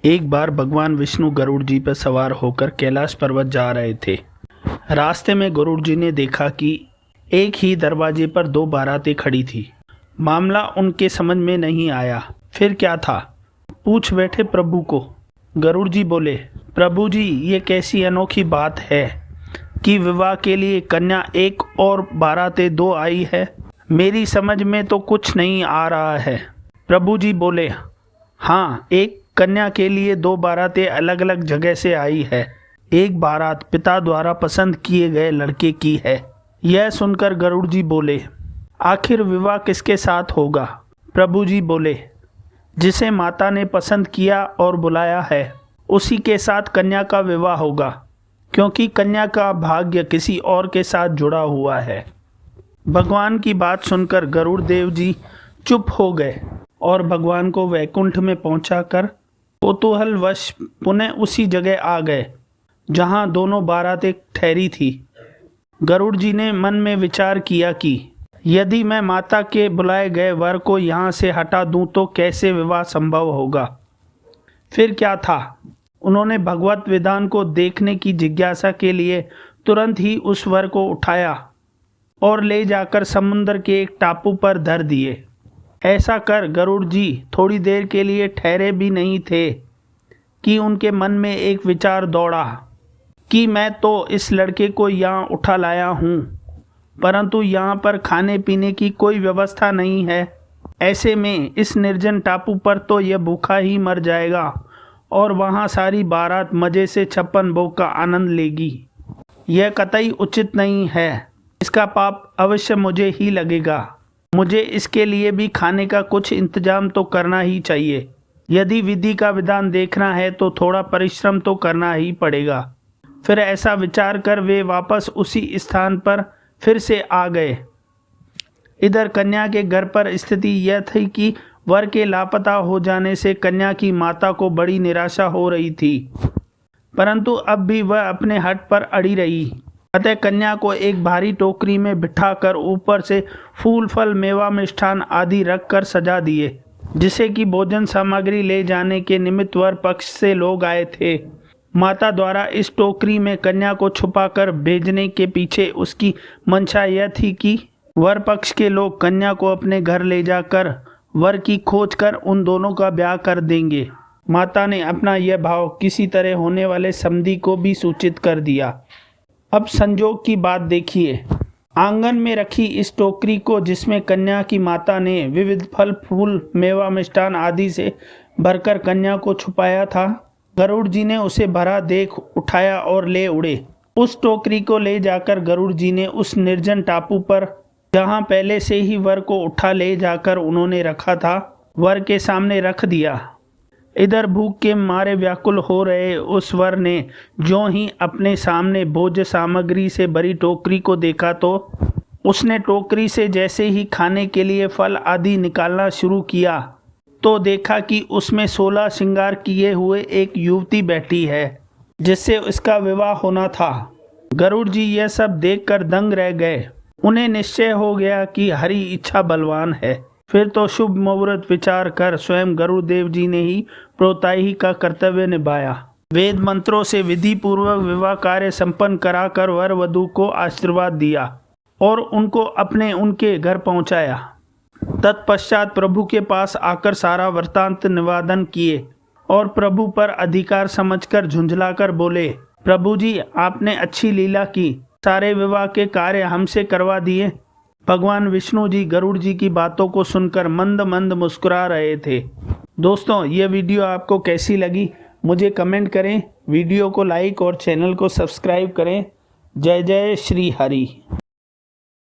एक बार भगवान विष्णु गरुड़ जी पर सवार होकर कैलाश पर्वत जा रहे थे। रास्ते में गरुड़ जी ने देखा कि एक ही दरवाजे पर दो बारातें खड़ी थी। मामला उनके समझ में नहीं आया। फिर क्या था, पूछ बैठे प्रभु को। गरुड़ जी बोले, प्रभु जी, ये कैसी अनोखी बात है कि विवाह के लिए कन्या एक और बारातें दो आई है। मेरी समझ में तो कुछ नहीं आ रहा है। प्रभु जी बोले, हाँ, एक कन्या के लिए दो बारातें अलग अलग जगह से आई है। एक बारात पिता द्वारा पसंद किए गए लड़के की है। यह सुनकर गरुड़ जी बोले, आखिर विवाह किसके साथ होगा? प्रभु जी बोले, जिसे माता ने पसंद किया और बुलाया है उसी के साथ कन्या का विवाह होगा, क्योंकि कन्या का भाग्य किसी और के साथ जुड़ा हुआ है। भगवान की बात सुनकर गरुड़ देव जी चुप हो गए और भगवान को वैकुंठ में पहुंचाकर कौतूहलवश पुनः उसी जगह आ गए जहां दोनों बारातें ठहरी थी। गरुड़ जी ने मन में विचार किया कि यदि मैं माता के बुलाए गए वर को यहाँ से हटा दूं तो कैसे विवाह संभव होगा। फिर क्या था, उन्होंने भगवत विधान को देखने की जिज्ञासा के लिए तुरंत ही उस वर को उठाया और ले जाकर समुद्र के एक टापू पर धर दिए। ऐसा कर गरुड़ जी थोड़ी देर के लिए ठहरे भी नहीं थे कि उनके मन में एक विचार दौड़ा कि मैं तो इस लड़के को यहाँ उठा लाया हूँ, परंतु यहाँ पर खाने पीने की कोई व्यवस्था नहीं है। ऐसे में इस निर्जन टापू पर तो यह भूखा ही मर जाएगा और वहाँ सारी बारात मज़े से 56 भोग का आनंद लेगी। यह कतई उचित नहीं है। इसका पाप अवश्य मुझे ही लगेगा। मुझे इसके लिए भी खाने का कुछ इंतजाम तो करना ही चाहिए। यदि विधि का विधान देखना है तो थोड़ा परिश्रम तो करना ही पड़ेगा। फिर ऐसा विचार कर वे वापस उसी स्थान पर फिर से आ गए। इधर कन्या के घर पर स्थिति यह थी कि वर के लापता हो जाने से कन्या की माता को बड़ी निराशा हो रही थी, परंतु अब भी वह अपने हठ पर अड़ी रही। अतः कन्या को एक भारी टोकरी में बिठाकर ऊपर से फूल फल मेवा मिष्ठान आदि रखकर सजा दिए, जिसे कि भोजन सामग्री ले जाने के निमित्त वर पक्ष से लोग आए थे। माता द्वारा इस टोकरी में कन्या को छुपाकर भेजने के पीछे उसकी मंशा यह थी कि वर पक्ष के लोग कन्या को अपने घर ले जाकर वर की खोज कर उन दोनों का ब्याह कर देंगे। माता ने अपना यह भाव किसी तरह होने वाले समधी को भी सूचित कर दिया। अब संजोग की बात देखिए। आंगन में रखी इस टोकरी को, जिसमें कन्या की माता ने विविध फल फूल मेवा मिष्ठान आदि से भरकर कन्या को छुपाया था, गरुड़ जी ने उसे भरा देख उठाया और ले उड़े। उस टोकरी को ले जाकर गरुड़ जी ने उस निर्जन टापू पर, जहां पहले से ही वर को उठा ले जाकर उन्होंने रखा था, वर के सामने रख दिया। इधर भूख के मारे व्याकुल हो रहे उस वर ने ज्यों ही अपने सामने भोज्य सामग्री से भरी टोकरी को देखा तो उसने टोकरी से जैसे ही खाने के लिए फल आदि निकालना शुरू किया तो देखा कि उसमें 16 श्रृंगार किए हुए एक युवती बैठी है, जिससे उसका विवाह होना था। गरुड़ जी यह सब देखकर दंग रह गए। उन्हें निश्चय हो गया कि हरि इच्छा बलवान है। फिर तो शुभ मुहूर्त विचार कर स्वयं गरुड़ देव जी ने ही प्रोताही का कर्तव्य निभाया। वेद मंत्रों से विधि पूर्वक विवाह कार्य संपन्न कराकर वर वधू को आशीर्वाद दिया और उनको अपने उनके घर पहुंचाया। तत्पश्चात प्रभु के पास आकर सारा वृत्तांत निवेदन किए और प्रभु पर अधिकार समझकर झुंझलाकर बोले, प्रभु जी, आपने अच्छी लीला की, सारे विवाह के कार्य हमसे करवा दिए। भगवान विष्णु जी गरुड़ जी की बातों को सुनकर मंद मंद मुस्कुरा रहे थे। दोस्तों, ये वीडियो आपको कैसी लगी मुझे कमेंट करें। वीडियो को लाइक और चैनल को सब्सक्राइब करें। जय जय श्री हरि।